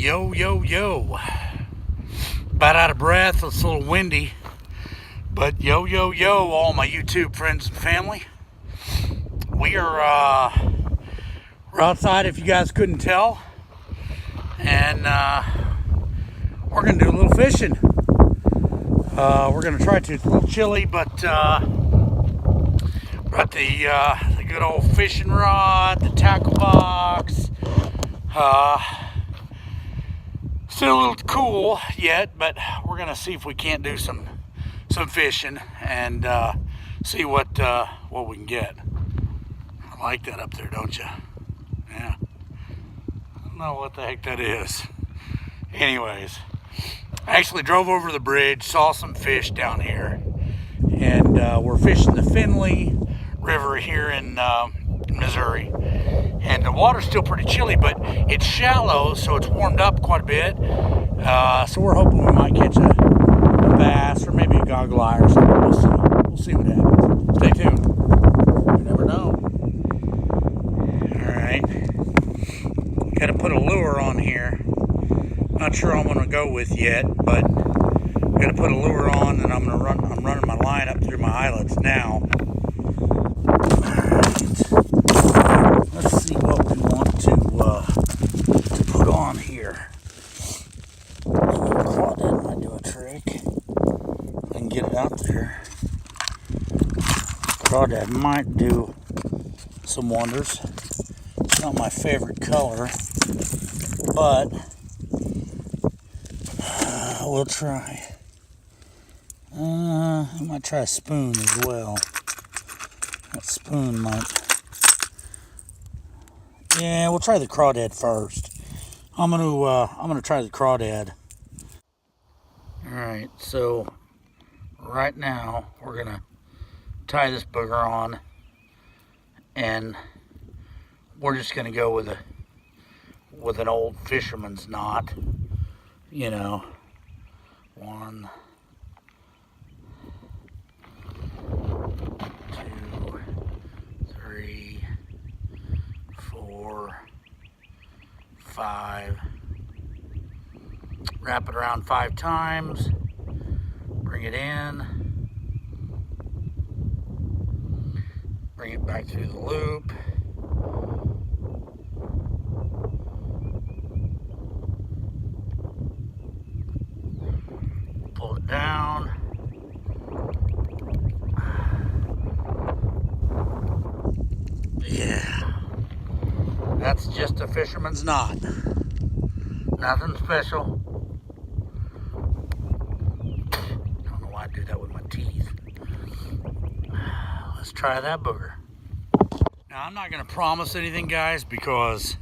Yo, yo, yo. About out of breath. It's a little windy. But yo, yo, yo, all my YouTube friends and family. We're outside if you guys couldn't tell. And we're going to do a little fishing. We're going to try to. It's a little chilly, but brought the good old fishing rod, the tackle box. Still a little cool yet, but we're gonna see if we can't do some fishing and see what we can get. I like that up there, don't you? Yeah. I don't know what the heck that is. Anyways, I actually drove over the bridge, saw some fish down here, and we're fishing the Finley River here in Missouri. And the water's still pretty chilly, but it's shallow, so it's warmed up quite a bit. So we're hoping we might catch a bass or maybe a goggle eye or something. We'll see. We'll see what happens. Stay tuned. You never know. All right. Got to put a lure on here. Not sure I'm going to go with yet, but I'm going to put a lure on, and I'm running my line up through my eyelets now. Let's see what we want to put on here. Crawdad might do a trick. I can get it out there. Crawdad might do some wonders. It's not my favorite color, but we'll try. I might try a spoon as well. That spoon might. Yeah, we'll try the crawdad first. I'm gonna try the crawdad. All right, so right now we're gonna tie this booger on, and we're just gonna go with an old fisherman's knot. You know, 1, 2, 3, 4, 5. Wrap it around 5 times. Bring it in. Bring it back through the loop. Pull it down. Yeah. That's just a fisherman's knot. Nothing special. Don't know why I do that with my teeth. Let's try that booger. Now, I'm not going to promise anything, guys, because,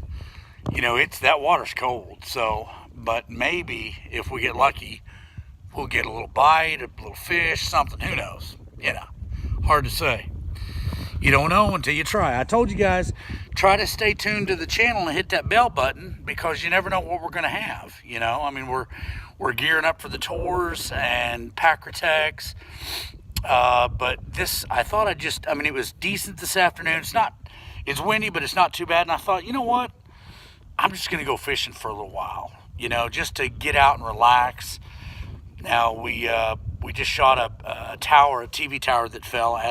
you know, that water's cold. So, but maybe if we get lucky, we'll get a little bite, a little fish, something. Who knows? You know, hard to say. You don't know until you try. I told you guys, try to stay tuned to the channel and hit that bell button, because you never know what we're going to have. You know, I mean, we're gearing up for the tours and Pack-Protects. But this, I thought it was decent this afternoon. It's windy, but it's not too bad. And I thought, you know what? I'm just going to go fishing for a little while, you know, just to get out and relax. Now, we just shot a TV tower that fell. I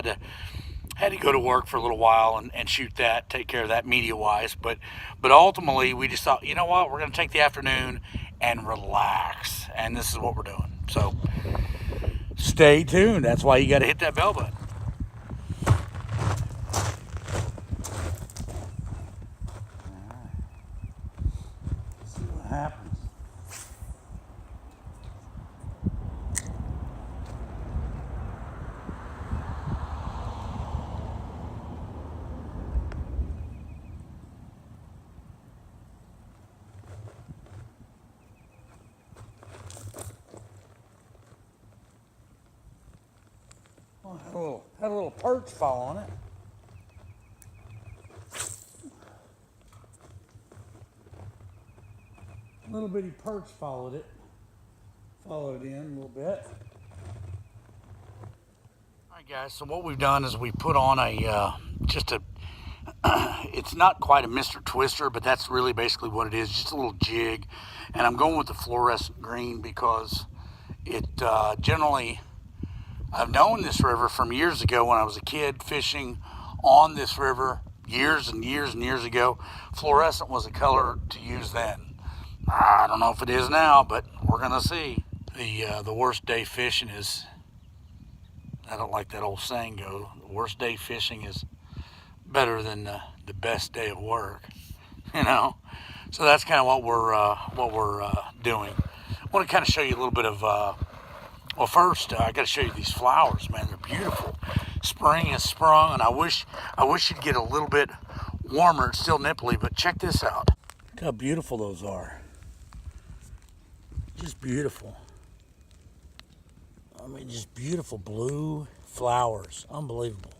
had to go to work for a little while and shoot that, take care of that media-wise. But ultimately, we just thought, you know what? We're going to take the afternoon and relax. And this is what we're doing. So stay tuned. That's why you got to hit that bell button. All right. Let's see what happens. Had a little perch fall on it. A little bitty perch followed it in a little bit. All right, guys, so what we've done is we put on just a it's not quite a Mr. Twister, but that's really basically what it is, just a little jig. And I'm going with the fluorescent green because it generally, I've known this river from years ago when I was a kid fishing on this river years and years and years ago. Fluorescent was a color to use then. I don't know if it is now, but we're gonna see. The worst day fishing is, I don't like that old saying go, the worst day fishing is better than the best day of work, you know. So that's kind of what we're doing. I want to kind of show you a little bit of. Well, first I got to show you these flowers, man. They're beautiful. Spring has sprung, and I wish you'd get a little bit warmer. It's still nipply, but check this out. Look how beautiful those are. Just beautiful. I mean, just beautiful blue flowers. Unbelievable.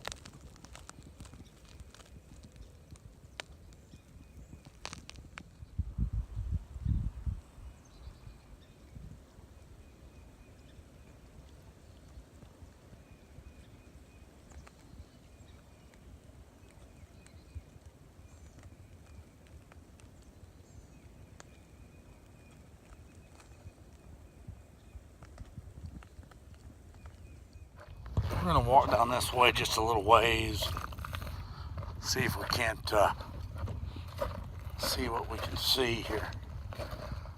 We're going to walk down this way just a little ways, see if we can't see what we can see here.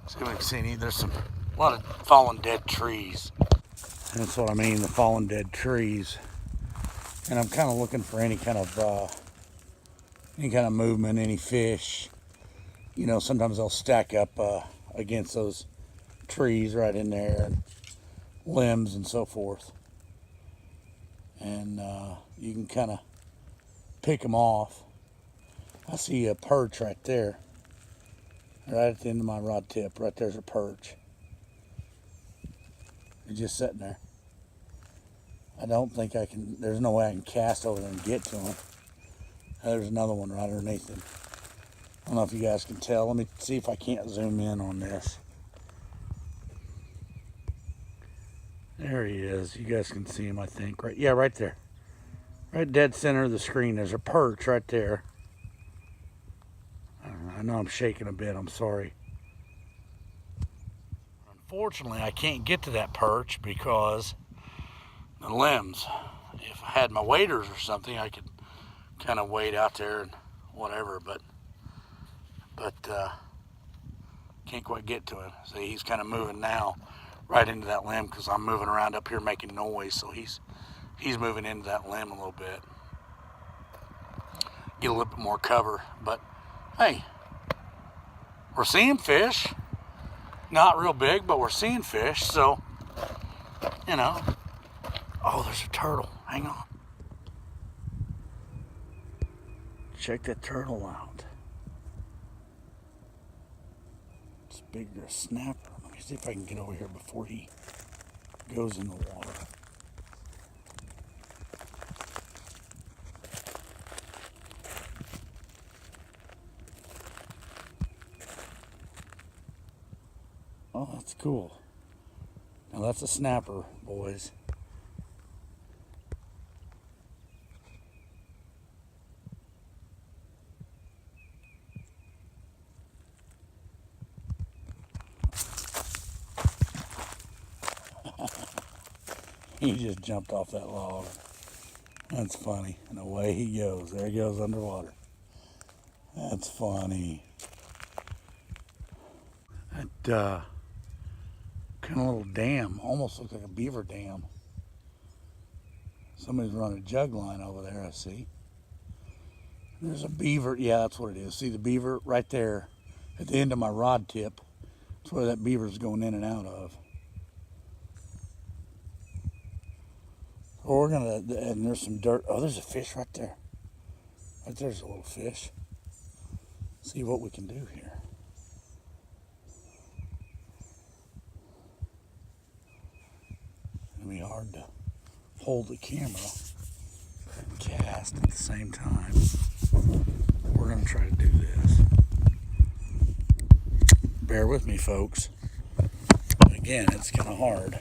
See what we can see. There's a lot of fallen dead trees. That's what I mean, the fallen dead trees. And I'm kind of looking for any kind of movement, any fish. You know, sometimes they'll stack up against those trees right in there, and limbs and so forth. And you can kind of pick them off. I see a perch right there, right at the end of my rod tip. Right there's a perch. He's just sitting there. I don't think I can, there's no way I can cast over there and get to him. There's another one right underneath him. I don't know if you guys can tell. Let me see if I can't zoom in on this. There he is. You guys can see him, I think. Right, yeah, right there. Right dead center of the screen. There's a perch right there. I know I'm shaking a bit. I'm sorry. Unfortunately, I can't get to that perch because the limbs. If I had my waders or something, I could kind of wade out there and whatever, but can't quite get to him. See, he's kind of moving now right into that limb because I'm moving around up here making noise, so he's moving into that limb a little bit. Get a little bit more cover, but hey, we're seeing fish. Not real big, but we're seeing fish, so, you know. Oh, there's a turtle. Hang on. Check that turtle out. It's bigger than a snapper. Let me see if I can get over here before he goes in the water. Oh, that's cool. Now that's a snapper, boys. He just jumped off that log. That's funny. And away he goes. There he goes underwater. That's funny. That kind of little dam almost looks like a beaver dam. Somebody's running a jug line over there, I see. There's a beaver. Yeah, that's what it is. See the beaver right there at the end of my rod tip. That's where that beaver's going in and out of. We're gonna, and there's some dirt. Oh, there's a fish right there. Right there's a little fish. See what we can do here. It's gonna be hard to hold the camera and cast at the same time. We're gonna try to do this. Bear with me, folks. Again, it's kind of hard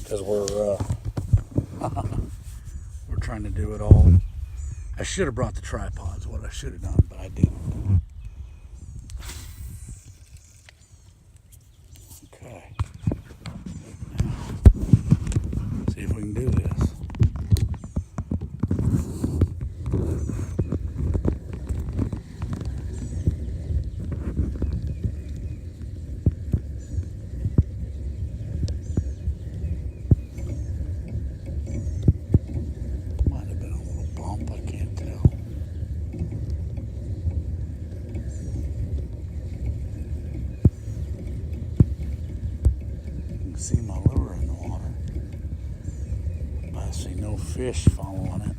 because we're trying to do it all I should have brought the tripods, what I should have done, but I didn't. Okay. Now, see if we can do this. See my lure in the water, but I see no fish following it.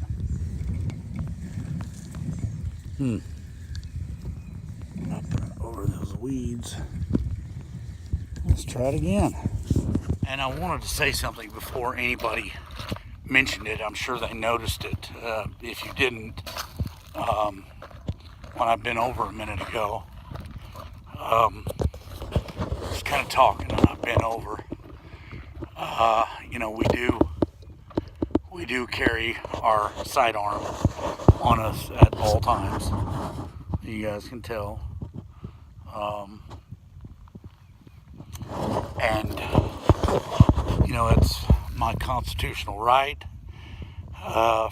Up and over those weeds. Let's try it again. And I wanted to say something before anybody mentioned it. I'm sure they noticed it. If you didn't, when I've been over a minute ago, just kind of talking and I've been over. You know, we do carry our sidearm on us at all times. You guys can tell. And you know, it's my constitutional right.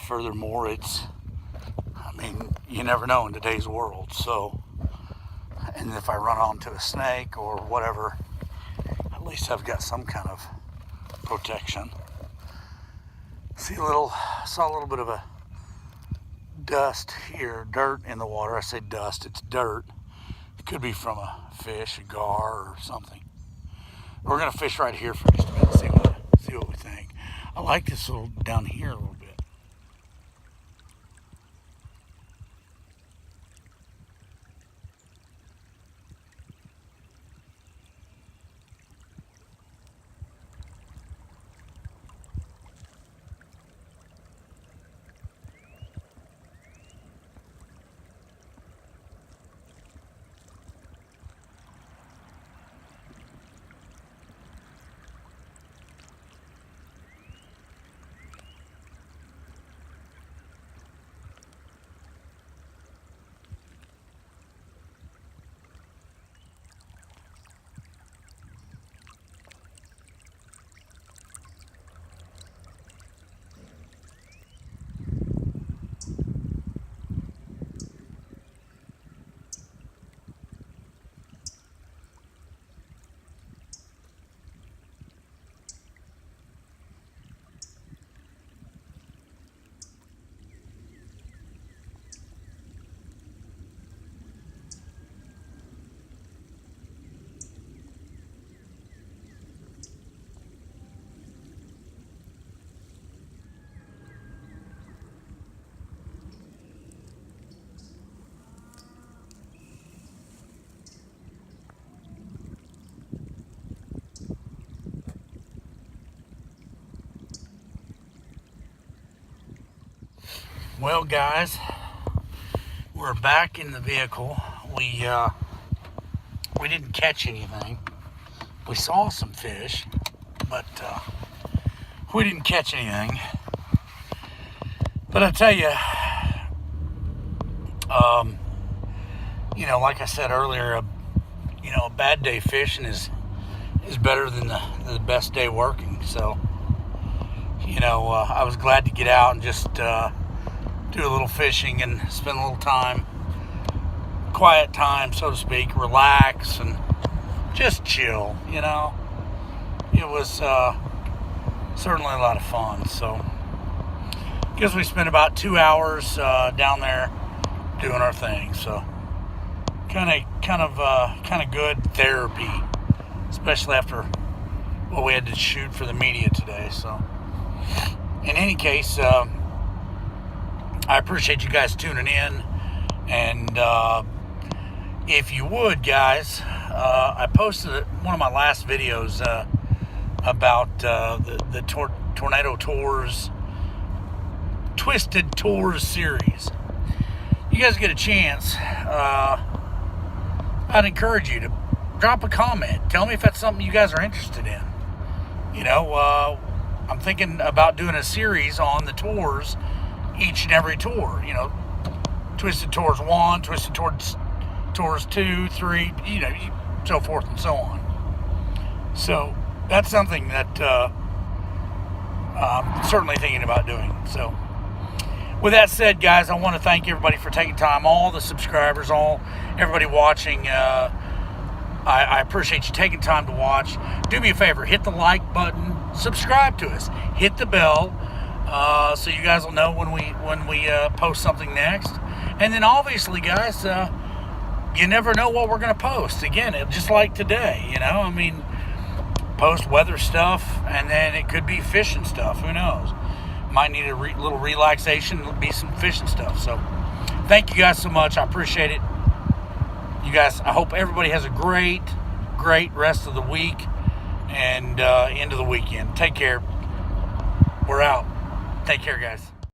Furthermore, I mean, you never know in today's world. So, and if I run onto a snake or whatever, at least I've got some kind of protection. Saw a little bit of a dust here, dirt in the water. I say dust, it's dirt. It could be from a fish, a gar, or something. We're gonna fish right here for just a minute, see what we think. I like this little down here a little bit. Well, guys, we're back in the vehicle. We didn't catch anything. We saw some fish, but we didn't catch anything. But I tell you, you know, like I said earlier, you know, a bad day fishing is better than the best day working. So, you know, I was glad to get out and just do a little fishing and spend a little time, quiet time, so to speak, relax and just chill, you know. It was certainly a lot of fun. So, I guess we spent about 2 hours down there doing our thing. So, kind of good therapy, especially after what we had to shoot for the media today. So, in any case, I appreciate you guys tuning in, and if you would, guys, I posted one of my last videos about the Tornado Tours, Twisted Tours series. You guys get a chance, I'd encourage you to drop a comment. Tell me if that's something you guys are interested in. You know, I'm thinking about doing a series on the tours each and every tour. You know, twisted towards 1, twisted towards 2, 3, you know, so forth and so on. So that's something that I'm certainly thinking about doing. So with that said, guys, I want to thank everybody for taking time, all the subscribers, everybody watching. I appreciate you taking time to watch. Do me a favor, hit the like button, subscribe to us, hit the bell, so you guys will know when we post something next. And then obviously, guys, you never know what we're going to post. Again, just like today, you know, I mean, post weather stuff, and then it could be fishing stuff. Who knows? Might need a little relaxation. It'll be some fishing stuff. So thank you guys so much. I appreciate it. You guys, I hope everybody has a great rest of the week and into the weekend. Take care. We're out. Take care, guys.